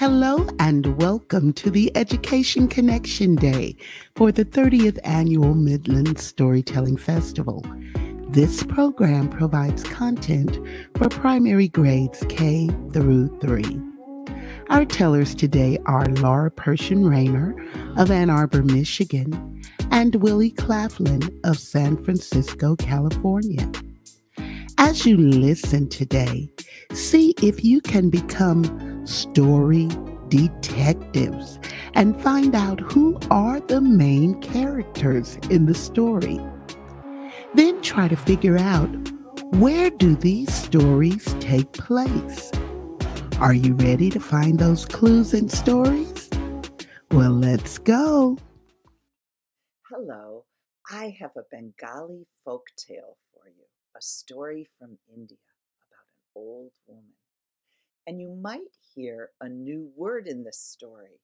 Hello and welcome to the Education Connection Day for the 30th Annual Midland Storytelling Festival. This program provides content for primary grades K through 3. Our tellers today are Laura Pershin Raynor of Ann Arbor, Michigan, and Willy Claflin of San Francisco, California. As you listen today, see if you can become story detectives and find out who are the main characters in the story. Then try to figure out, where do these stories take place? Are you ready to find those clues and stories? Well, let's go. Hello, I have a Bengali folk tale for you, a story from India about an old woman. And you might hear a new word in this story,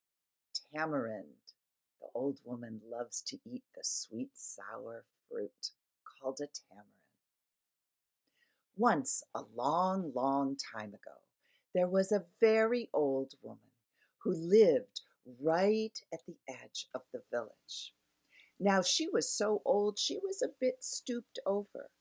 tamarind. The old woman loves to eat the sweet, sour fruit called a tamarind. Once, a long, long time ago, there was a very old woman who lived right at the edge of the village. Now, she was so old, she was a bit stooped over,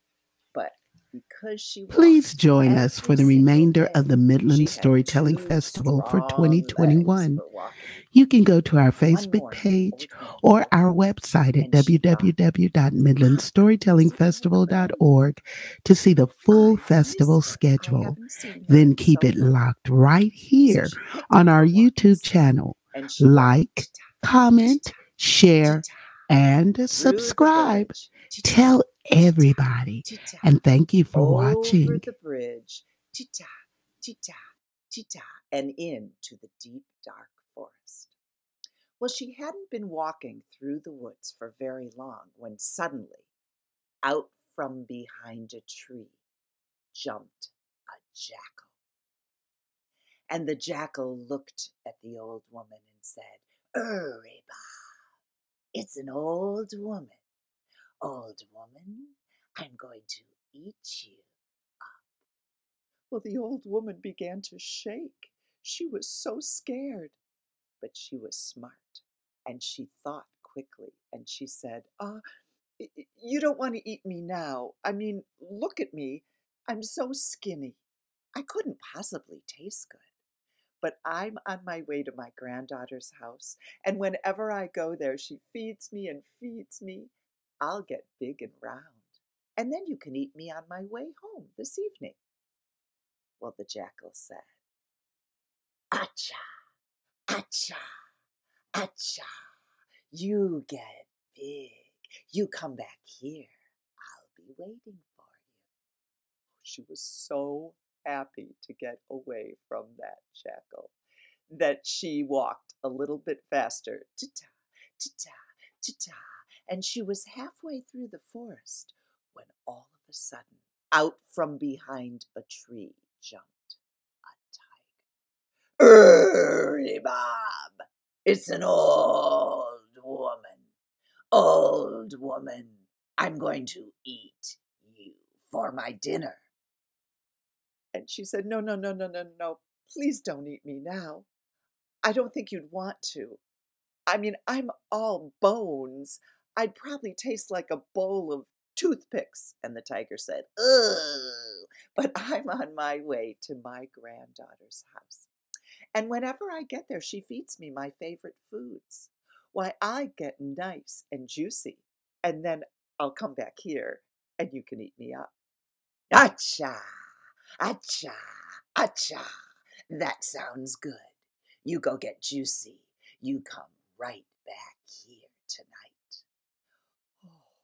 but because she Please walked join us for every the single remainder of the day, Midland she had Storytelling two Festival for strong legs 2021. for walking. You can go to our One Facebook morning, the page old woman or woke our up website at and she thought, it's tamarind. www.midlandstorytellingfestival.org to see the full I've festival missed her. I schedule. haven't seen her Then in keep so it long. locked right So here she picked on up our her walking YouTube stick channel. and she walked Like, comment, share, tita, and through the subscribe. village, tita, Tell tita, everybody. tita, And thank you for over watching. the bridge, tita, tita, tita, and into the deep, dark forest. Well, she hadn't been walking through the woods for very long when suddenly, out from behind a tree, jumped a jackal. And the jackal looked at the old woman and said, "Uriba, it's an old woman. Old woman, I'm going to eat you." Well, the old woman began to shake. She was so scared, but she was smart, and she thought quickly, and she said, you don't want to eat me now. I mean, look at me. I'm so skinny. I couldn't possibly taste good. But I'm on my way to my granddaughter's house, and whenever I go there, she feeds me and feeds me. I'll get big and round, and then you can eat me on my way home this evening. Well, the jackal said, "Acha, acha, acha, you get big. You come back here. I'll be waiting for you." She was so happy to get away from that jackal that she walked a little bit faster, ta-ta, ta-ta, ta-ta, and she was halfway through the forest when all of a sudden, out from behind a tree jumped a tiger. "Hurry, Bob! It's an old woman. Old woman, I'm going to eat you for my dinner." And she said, "No, no, no, no, no, no. Please don't eat me now. I don't think you'd want to. I mean, I'm all bones. I'd probably taste like a bowl of toothpicks." And the tiger said, "Ugh, but I'm on my way to my granddaughter's house. And whenever I get there, she feeds me my favorite foods. Why, I get nice and juicy. And then I'll come back here and you can eat me up." "Acha, acha, acha. That sounds good. You go get juicy. You come right back here tonight." Oh,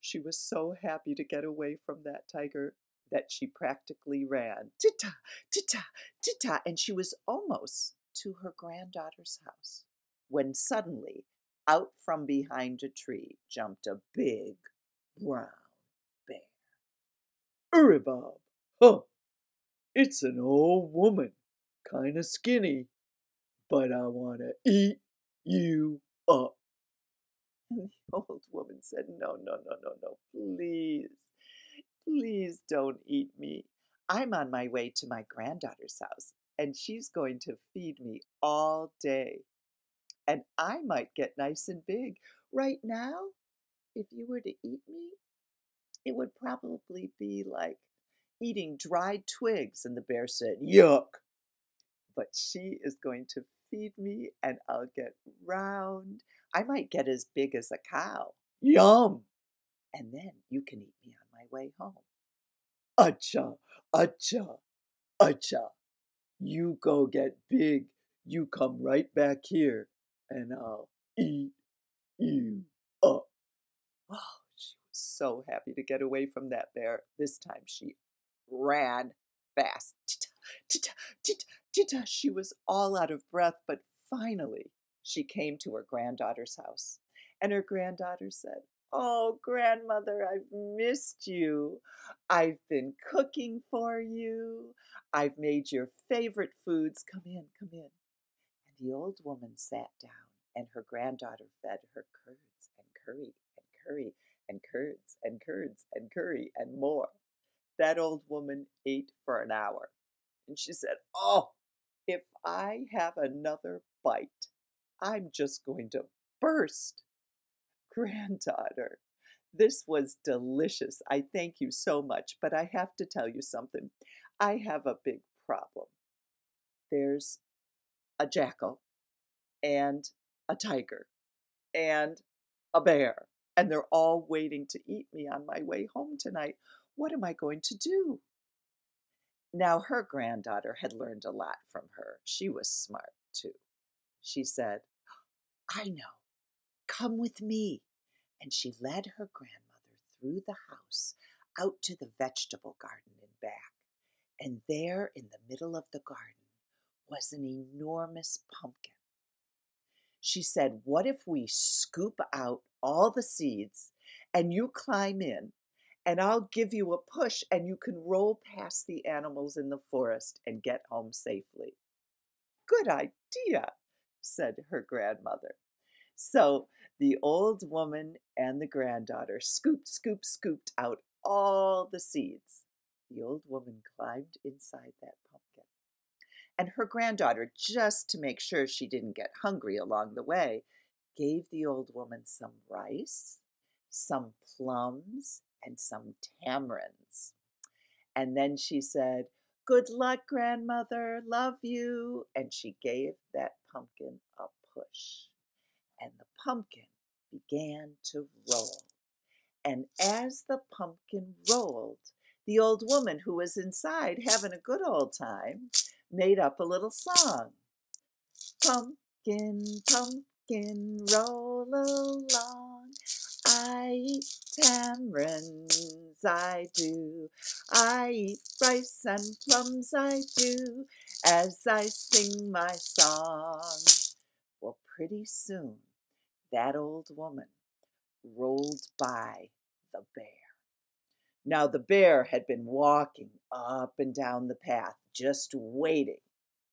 she was so happy to get away from that tiger that she practically ran, tita, tita, tita, and she was almost to her granddaughter's house when suddenly, out from behind a tree, jumped a big brown bear. "Uribob, huh, it's an old woman, kind of skinny, but I want to eat you up." And the old woman said, "No, no, no, no, no, please, please don't eat me. I'm on my way to my granddaughter's house, and she's going to feed me all day. And I might get nice and big. Right now, if you were to eat me, it would probably be like eating dried twigs." And the bear said, "Yuck." But she is going to feed me and I'll get round. I might get as big as a cow. Yum! And then you can eat me on my way home. Acha, acha, acha. You go get big. You come right back here and I'll eat you up. Oh, she was so happy to get away from that bear. This time she ran fast. Tita, tita, tita. She was all out of breath, but finally she came to her granddaughter's house. And her granddaughter said, "Oh, grandmother, I've missed you. I've been cooking for you. I've made your favorite foods. Come in, come in." And the old woman sat down, and her granddaughter fed her curds and curry and curry and curds and curds and curry and more. That old woman ate for an hour, and she said, "Oh, if I have another bite, I'm just going to burst." Granddaughter, this was delicious. I thank you so much, but I have to tell you something. I have a big problem. There's a jackal and a tiger and a bear, and they're all waiting to eat me on my way home tonight. What am I going to do? Now, her granddaughter had learned a lot from her. She was smart, too. She said, "I know. Come with me." And she led her grandmother through the house out to the vegetable garden and back. And there in the middle of the garden was an enormous pumpkin. She said, "What if we scoop out all the seeds and you climb in and I'll give you a push and you can roll past the animals in the forest and get home safely?" "Good idea," said her grandmother. So the old woman and the granddaughter scooped out all the seeds. The old woman climbed inside that pumpkin. And her granddaughter, just to make sure she didn't get hungry along the way, gave the old woman some rice, some plums, and some tamarinds. And then she said, "Good luck, grandmother, love you." And she gave that pumpkin a push. And the pumpkin began to roll. And as the pumpkin rolled, the old woman, who was inside having a good old time, made up a little song. "Pumpkin, pumpkin, roll along. I eat tamarinds, I do. I eat rice and plums, I do, as I sing my song." Well, pretty soon, that old woman rolled by the bear. Now, the bear had been walking up and down the path, just waiting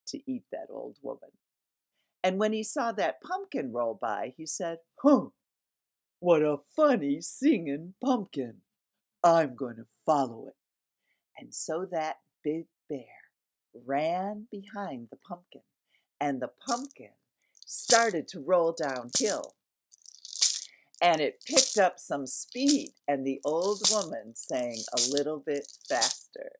to eat that old woman. And when he saw that pumpkin roll by, he said, "What a funny singing pumpkin. I'm going to follow it." And so that big bear ran behind the pumpkin, and the pumpkin started to roll downhill. And it picked up some speed, and the old woman sang a little bit faster.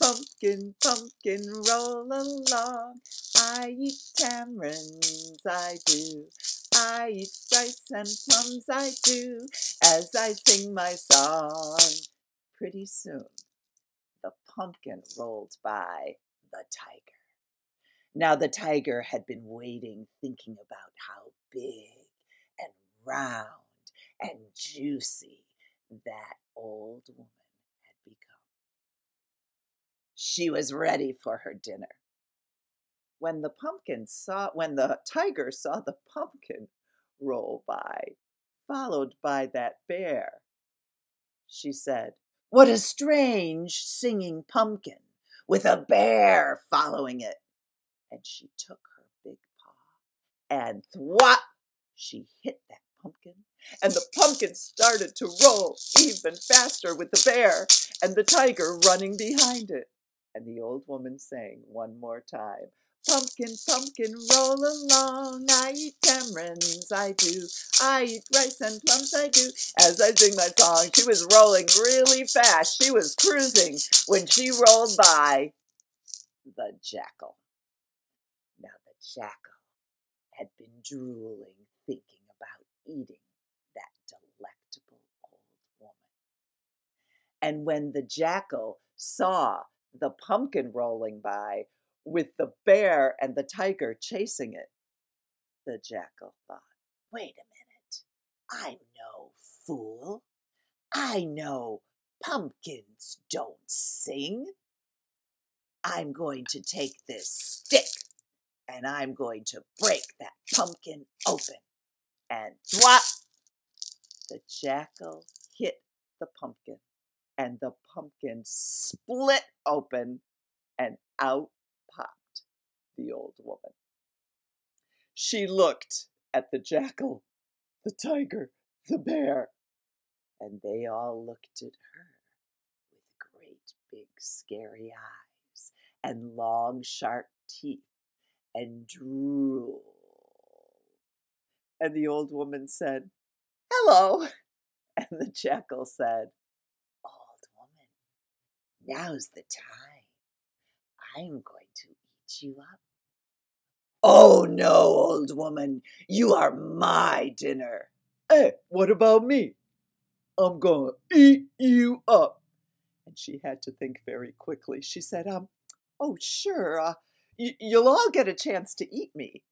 "Pumpkin, pumpkin, roll along. I eat tamarinds, I do. I eat rice and plums, I do, as I sing my song." Pretty soon, the pumpkin rolled by the tiger. Now the tiger had been waiting, thinking about how big and round and juicy that old woman had become. She was ready for her dinner. When the tiger saw the pumpkin roll by, followed by that bear, she said, "What a strange singing pumpkin with a bear following it." And she took her big paw and thwop, she hit that pumpkin, and the pumpkin started to roll even faster with the bear and the tiger running behind it. And the old woman sang one more time. Pumpkin, pumpkin, roll along. I eat tamarinds, I do. I eat rice and plums, I do. As I sing my song, she was rolling really fast. She was cruising when she rolled by the jackal. Now the jackal had been drooling, thinking about eating that delectable old woman. And when the jackal saw the pumpkin rolling by with the bear and the tiger chasing it, the jackal thought, wait a minute, I'm no fool. I know pumpkins don't sing. I'm going to take this stick and I'm going to break that pumpkin open. And thwop! The jackal hit the pumpkin, and the pumpkin split open, and out popped the old woman. She looked at the jackal, the tiger, the bear, and they all looked at her with great big scary eyes and long sharp teeth and drool. And the old woman said, hello. And the jackal said, old woman, now's the time. I'm going to eat you up. Oh no, old woman, you are my dinner. Hey, what about me? I'm going to eat you up. And she had to think very quickly. She said, oh sure, you'll all get a chance to eat me.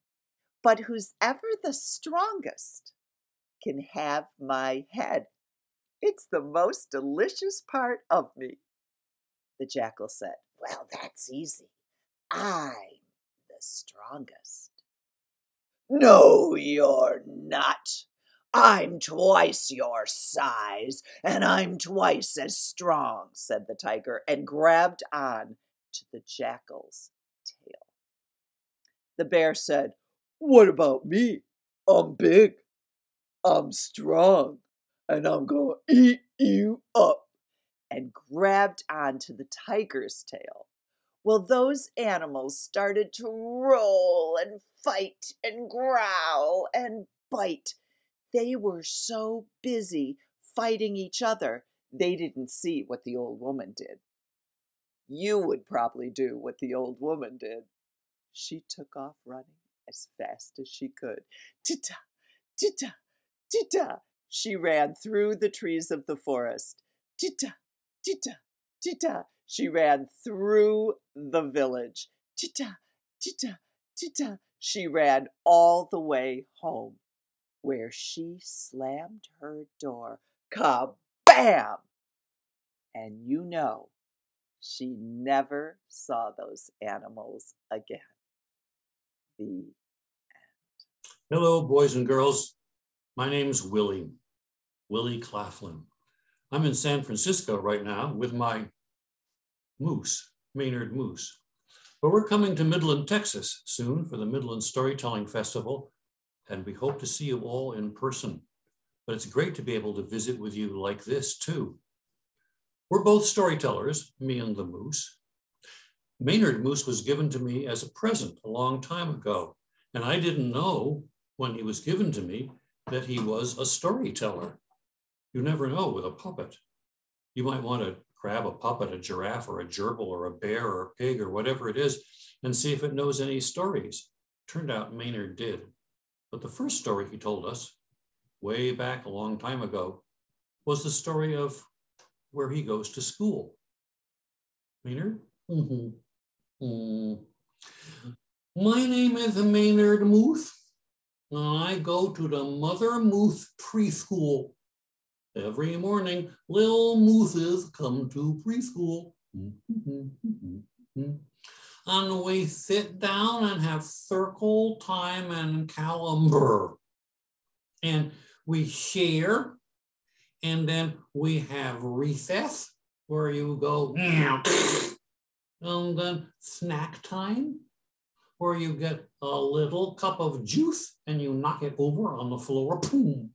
But who's ever the strongest can have my head. It's the most delicious part of me. The jackal said, well, that's easy. I'm the strongest. No, you're not. I'm twice your size, and I'm twice as strong, said the tiger, and grabbed on to the jackal's tail. The bear said, what about me? I'm big, I'm strong, and I'm going to eat you up, and grabbed onto the tiger's tail. Well, those animals started to roll and fight and growl and bite. They were so busy fighting each other, they didn't see what the old woman did. You would probably do what the old woman did. She took off running as fast as she could. Tita, tita, tita. She ran through the trees of the forest. Tita, tita, tita. She ran through the village. Tita, tita, tita. She ran all the way home, where she slammed her door. Kabam! And you know, she never saw those animals again. The end. Hello, boys and girls. My name's Willy Claflin. I'm in San Francisco right now with my moose, Maynard Moose. But we're coming to Midland, Texas soon for the Midland Storytelling Festival, and we hope to see you all in person. But it's great to be able to visit with you like this too. We're both storytellers, me and the moose. Maynard Moose was given to me as a present a long time ago, and I didn't know when he was given to me that he was a storyteller. You never know with a puppet. You might want to grab a puppet, a giraffe or a gerbil or a bear or a pig or whatever it is, and see if it knows any stories. Turned out Maynard did. But the first story he told us, way back a long time ago, was the story of where he goes to school. Maynard? My name is Maynard Moose, and I go to the Mother Moose preschool. Every morning, little mooses come to preschool. And we sit down and have circle time and calamber. And we share, and then we have recess, where you go, and then snack time, where you get a little cup of juice and you knock it over on the floor, boom.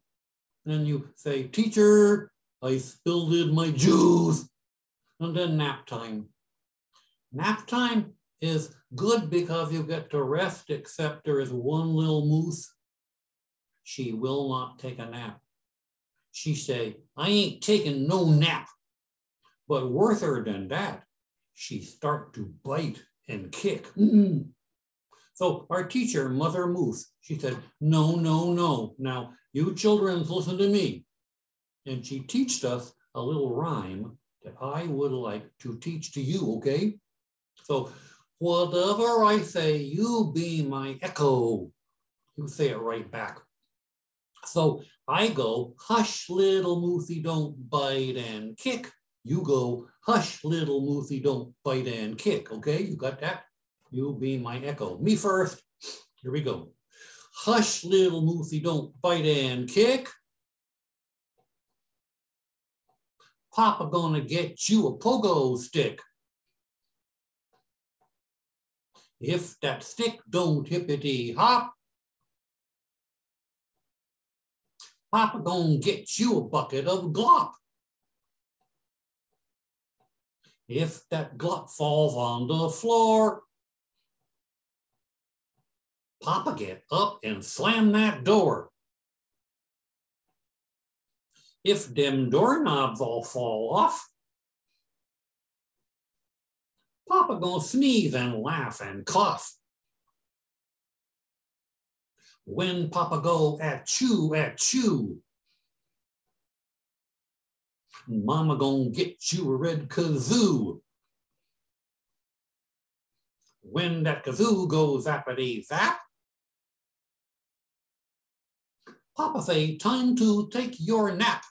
And you say, teacher, I spilled my juice. And then nap time. Nap time is good because you get to rest, except there is one little moose. She will not take a nap. She say, I ain't taking no nap. But worther than that, she start to bite and kick. So our teacher, Mother Moose, she said, no, no, no. Now, you children listen to me. And she teached us a little rhyme that I would like to teach to you, okay? So, whatever I say, you be my echo. You say it right back. So I go, hush, little Moosey, don't bite and kick. You go, hush, little Moosey, don't bite and kick. Okay, you got that? You be my echo. Me first. Here we go. Hush, little Moosey, don't bite and kick. Papa gonna get you a pogo stick. If that stick don't hippity hop, Papa gonna get you a bucket of glop. If that glop falls on the floor, Papa get up and slam that door. If them doorknobs all fall off, Papa gonna sneeze and laugh and cough. When Papa go at you, Mama gonna get you a red kazoo. When that kazoo goes zappity zap, Papa say, time to take your nap.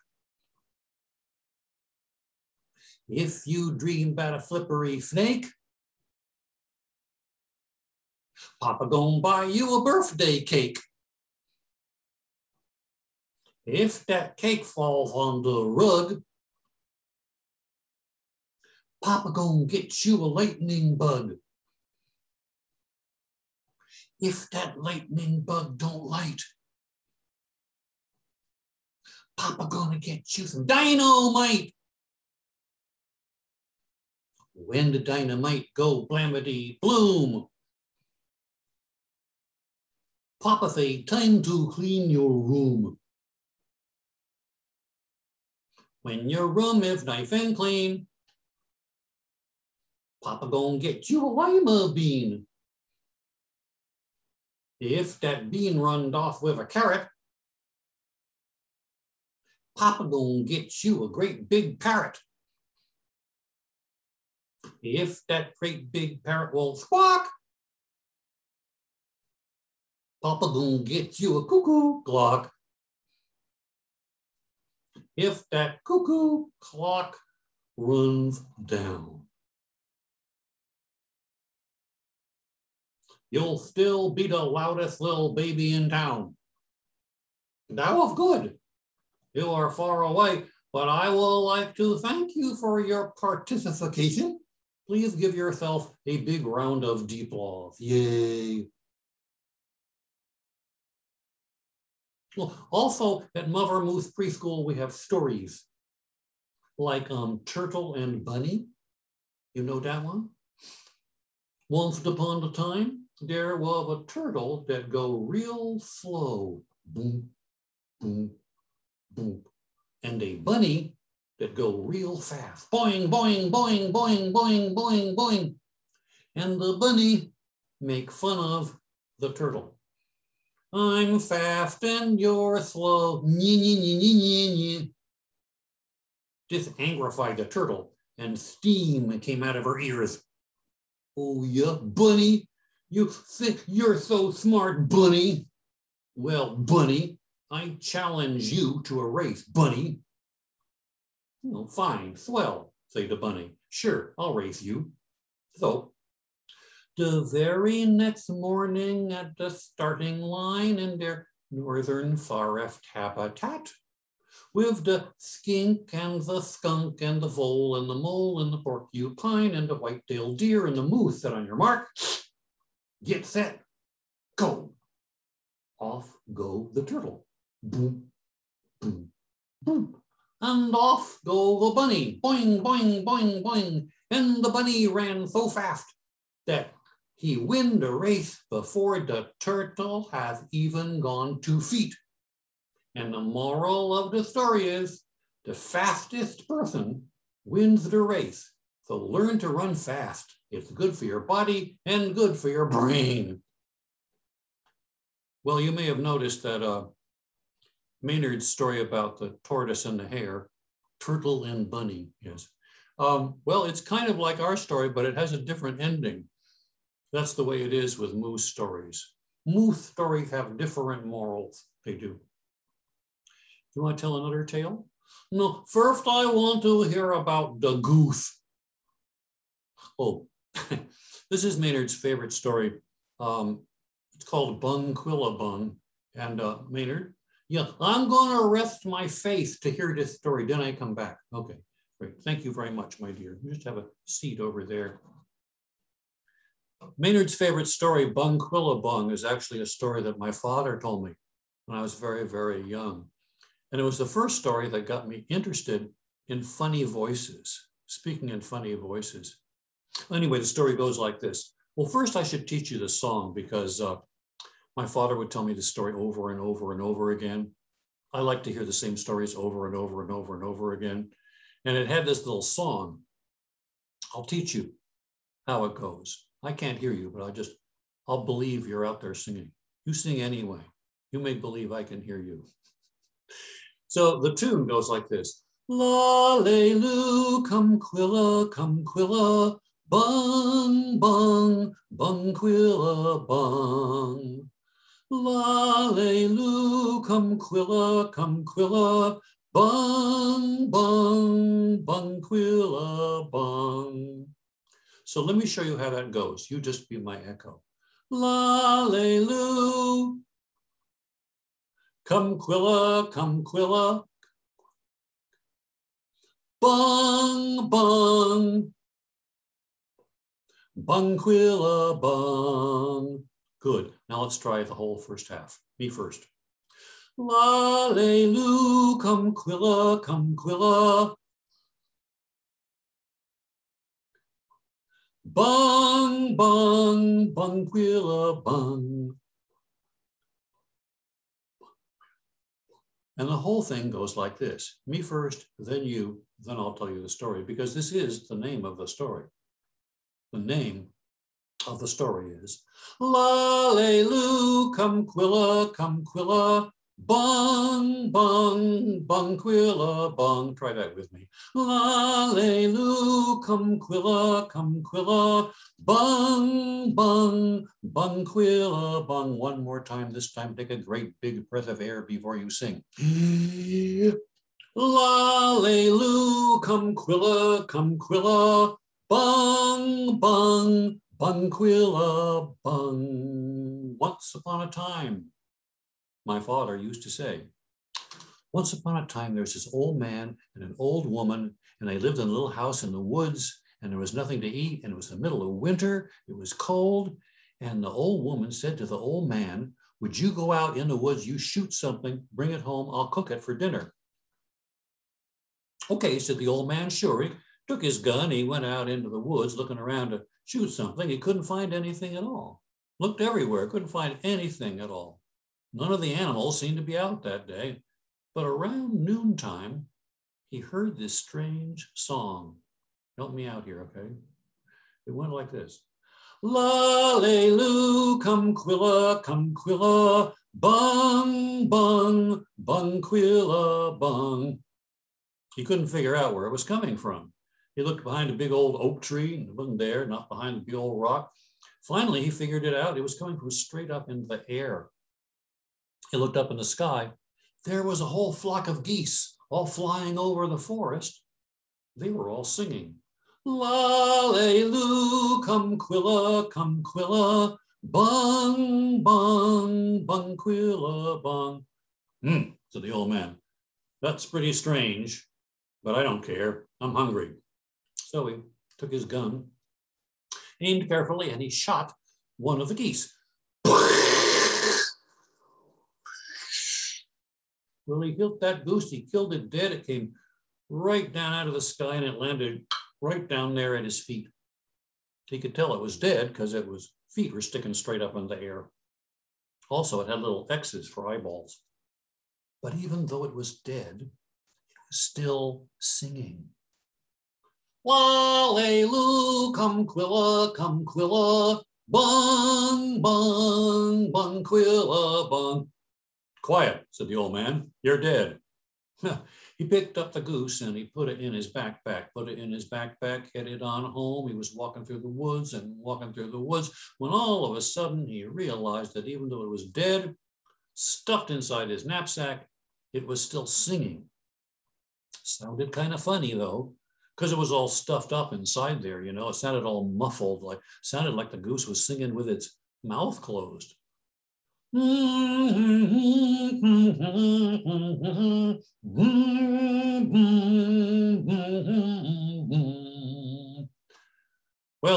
If you dream about a slippery snake, Papa gonna buy you a birthday cake. If that cake falls on the rug, Papa gonna get you a lightning bug. If that lightning bug don't light, Papa gonna get you some dynamite. When the dynamite go blamity bloom, Papa say, time to clean your room. When your room is nice and clean, Papa gonna get you a lima bean. If that bean runned off with a carrot, Papa gonna get you a great big parrot. If that great big parrot will squawk, Papa gonna get you a cuckoo clock. If that cuckoo clock runs down, you'll still be the loudest little baby in town. That was good. You are far away, but I would like to thank you for your participation. Please give yourself a big round of deep applause. Yay. Well, also at Mother Moose Preschool, we have stories like Turtle and Bunny. You know that one? Once upon a time, there was a turtle that go real slow. Boom, boom, boom. And a bunny that go real fast. Boing, boing, boing, boing, boing, boing, boing. And the bunny make fun of the turtle. I'm fast and you're slow. Nye, nye, nye, nye, nye, nye. This angrified the turtle and steam came out of her ears. Oh yeah, Bunny, you think you're so smart, Bunny. Well, Bunny, I challenge you to a race, Bunny. Oh, fine, swell, say the bunny. Sure, I'll race you. So, the very next morning at the starting line in their northern forest habitat, with the skink and the skunk and the vole and the mole and the porcupine and the white-tailed deer and the moose, set on your mark, get set, go. Off go the turtle. Boom, boom, boom. And off go the bunny. Boing, boing, boing, boing. and the bunny ran so fast that he win the race before the turtle hath even gone 2 feet. And the moral of the story is the fastest person wins the race. So learn to run fast. It's good for your body and good for your brain. Well, you may have noticed that Maynard's story about the tortoise and the hare, turtle and bunny, yes. Well, it's kind of like our story, but it has a different ending. That's the way it is with moose stories. Moose stories have different morals. They do. Do you want to tell another tale? No, first I want to hear about the goose. Oh, this is Maynard's favorite story. It's called Bunquilla Bung. And Maynard, yeah, I'm going to rest my face to hear this story. Then I come back. Okay, great. Thank you very much, my dear. You just have a seat over there. Maynard's favorite story, Bunquilla Bung, is actually a story that my father told me when I was very, very young. And it was the first story that got me interested in funny voices, speaking in funny voices. Anyway, the story goes like this. Well, first I should teach you the song because my father would tell me the story over and over and over again. I like to hear the same stories over and over and over and over again. And it had this little song. I'll teach you how it goes. I can't hear you, but I'll believe you're out there singing. You sing anyway. You make believe I can hear you. So the tune goes like this. La-lay-loo, come quilla, bung, bung, bunquilla, bung. La-lay-loo, come quilla, bung, bung, bunquilla, bung. So let me show you how that goes. You just be my echo. La-lay-loo, come quilla, bung, bung, bunquilla, bung. Good. Now let's try the whole first half. Me first. La-lay-loo, come quilla, bung, bung, bunquilla, bung. And the whole thing goes like this. Me first, then you, then I'll tell you the story, because this is the name of the story. The name of the story is La-lay-loo, come quilla, bung, bung, bunquilla, bung. Try that with me. La-lay-loo, come quilla, bung, bung, bunquilla, bung. One more time. This time, take a great big breath of air before you sing. La-lay-loo, come quilla, bung, bung, bunquilla, bung. Once upon a time, my father used to say, once upon a time, there's this old man and an old woman, and they lived in a little house in the woods, and there was nothing to eat, and it was the middle of winter, it was cold, and the old woman said to the old man, would you go out in the woods, you shoot something, bring it home, I'll cook it for dinner. Okay, said the old man, sure. He took his gun, he went out into the woods looking around to shoot something. He couldn't find anything at all. Looked everywhere, couldn't find anything at all. None of the animals seemed to be out that day. But around noontime, he heard this strange song. Help me out here, okay? It went like this. La-lay-loo, come quilla, bung, bung, bunquilla, bung. He couldn't figure out where it was coming from. He looked behind a big old oak tree, and it wasn't there, not behind the big old rock. Finally, he figured it out. It was coming from straight up into the air. He looked up in the sky. There was a whole flock of geese all flying over the forest. They were all singing. La-lay-loo, come quilla, bung, bung, bunquilla, bung. Said the old man. That's pretty strange, but I don't care. I'm hungry. So he took his gun, aimed carefully, and he shot one of the geese. Well, he killed that goose. He killed it dead. It came right down out of the sky, and it landed right down there at his feet. He could tell it was dead because its feet were sticking straight up in the air. Also, it had little X's for eyeballs. But even though it was dead, it was still singing. Wallelu, come Quilla, bung, bung, bung, Quilla, bung. Quiet, said the old man, you're dead. He picked up the goose and he put it in his backpack, headed on home. He was walking through the woods when all of a sudden he realized that even though it was dead, stuffed inside his knapsack, it was still singing. Sounded kind of funny though, because it was all stuffed up inside there, you know. It sounded all muffled, sounded like the goose was singing with its mouth closed. Well,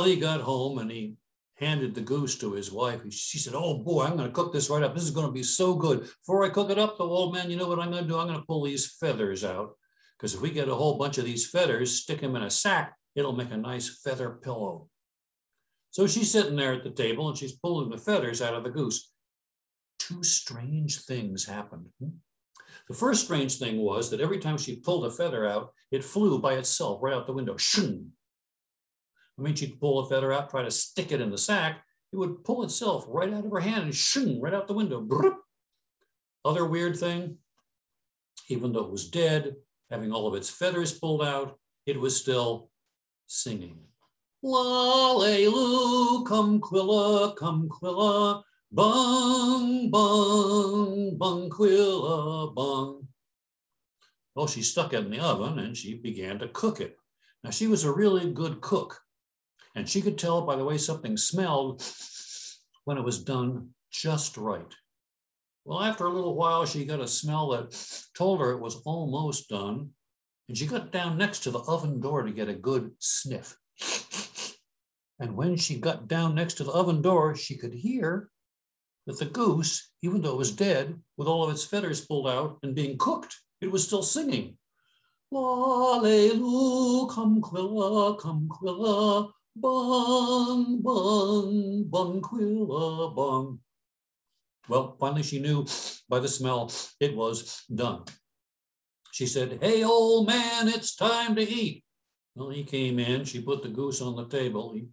he got home and he handed the goose to his wife. She said, oh boy, I'm going to cook this right up. This is going to be so good. Before I cook it up, the old man, you know what I'm going to do? I'm going to pull these feathers out. Because if we get a whole bunch of these feathers, stick them in a sack, it'll make a nice feather pillow. So she's sitting there at the table and she's pulling the feathers out of the goose. Two strange things happened. The first strange thing was that every time she pulled a feather out, it flew by itself right out the window. Shoo! I mean, she'd pull a feather out, try to stick it in the sack, it would pull itself right out of her hand and shoo, right out the window. Broop. Other weird thing, even though it was dead, having all of its feathers pulled out, it was still singing. Lallelu, come Quilla, bung, bung, bung, Quilla, bung. Well, she stuck it in the oven and she began to cook it. Now, she was a really good cook, and she could tell by the way something smelled when it was done just right. Well, after a little while, she got a smell that told her it was almost done, and she got down next to the oven door to get a good sniff. And when she got down next to the oven door, she could hear that the goose, even though it was dead, with all of its feathers pulled out and being cooked, it was still singing. Lallelu, come Quilla, bung, bung, bung, Quilla, bung. Well, finally she knew by the smell it was done. She said, hey, old man, it's time to eat. Well, he came in, she put the goose on the table. He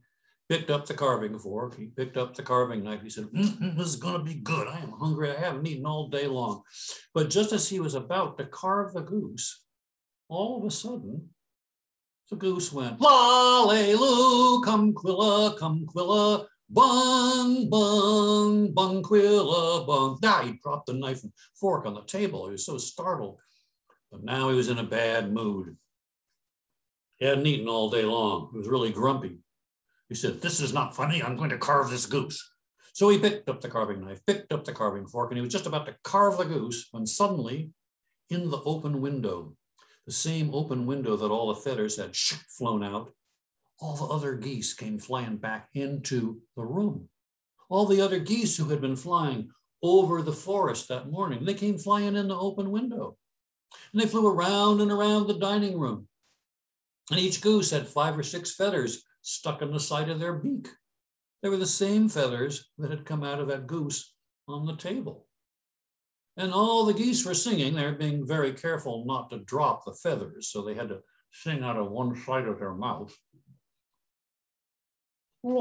picked up the carving fork, he picked up the carving knife. He said, this is gonna be good. I am hungry, I haven't eaten all day long. But just as he was about to carve the goose, all of a sudden, the goose went, Lallelu, come Quilla, bung, bung, bung, Quilla, bung. He dropped the knife and fork on the table. He was so startled. But now he was in a bad mood. He hadn't eaten all day long. He was really grumpy. He said, this is not funny. I'm going to carve this goose. So he picked up the carving knife, picked up the carving fork, and he was just about to carve the goose when suddenly, in the open window, the same open window that all the feathers had flown out, all the other geese came flying back into the room. All the other geese who had been flying over the forest that morning, they came flying in the open window. And they flew around and around the dining room. And each goose had 5 or 6 feathers stuck in the side of their beak. They were the same feathers that had come out of that goose on the table. And all the geese were singing. They were being very careful not to drop the feathers, so they had to sing out of one side of their mouth. And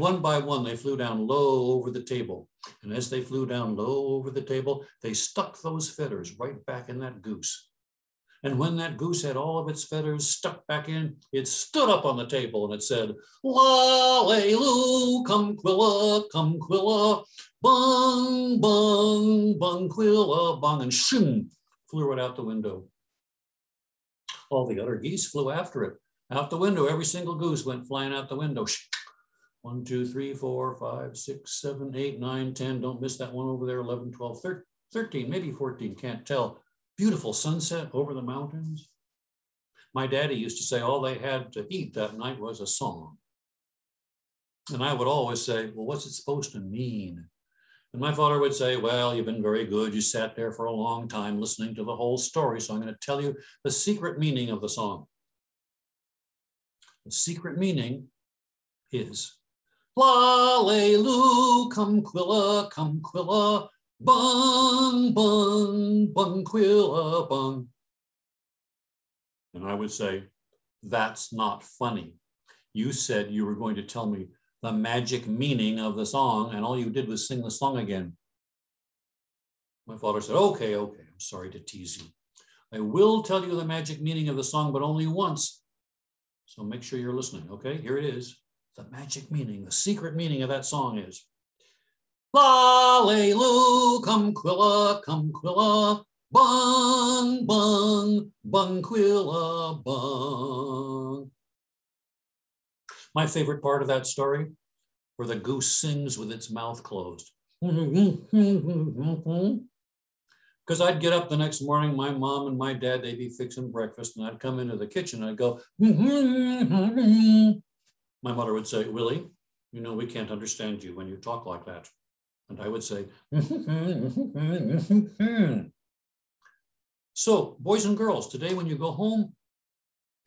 one by one, they flew down low over the table. And as they flew down low over the table, they stuck those feathers right back in that goose. And when that goose had all of its feathers stuck back in, it stood up on the table and it said, Lallelu, come Quilla, bung, bung, bung, Quilla, bung, and shoom, flew right out the window. All the other geese flew after it. Out the window, every single goose went flying out the window. 1, 2, 3, 4, 5, 6, 7, 8, 9, 10. Don't miss that one over there. 11, 12, 13, maybe 14, can't tell. Beautiful sunset over the mountains. My daddy used to say all they had to eat that night was a song. And I would always say, well, what's it supposed to mean? And my father would say, well, you've been very good. You sat there for a long time listening to the whole story. So I'm going to tell you the secret meaning of the song. The secret meaning is, la-lay-loo, come quilla, bung, bung, bung, quilla, bung. And I would say, that's not funny. You said you were going to tell me the magic meaning of the song, and all you did was sing the song again. My father said, okay, I'm sorry to tease you. I will tell you the magic meaning of the song, but only once. So make sure you're listening, okay? Here it is. The magic meaning, the secret meaning of that song is, la-lay-loo, come quilla, bung, bung, bung, quilla, bung. My favorite part of that story, where the goose sings with its mouth closed. Because I'd get up the next morning, my mom and my dad, they'd be fixing breakfast, and I'd come into the kitchen, and I'd go, my mother would say, Willie, you know, we can't understand you when you talk like that. And I would say, So, boys and girls, today when you go home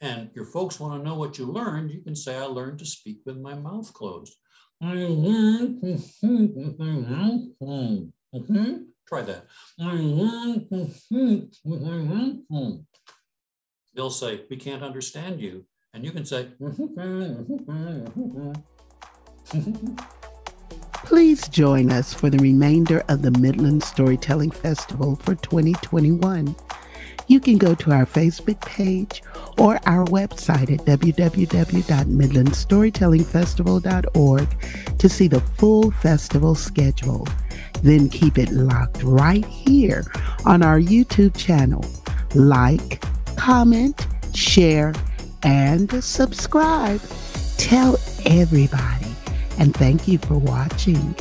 and your folks want to know what you learned, you can say, I learned to speak with my mouth closed. Try that. They'll say, we can't understand you. And you can say, Please join us for the remainder of the Midland Storytelling Festival for 2021. You can go to our Facebook page or our website at www.midlandstorytellingfestival.org to see the full festival schedule. Then keep it locked right here on our YouTube channel. Like, comment, share, and subscribe. Tell everybody. And thank you for watching.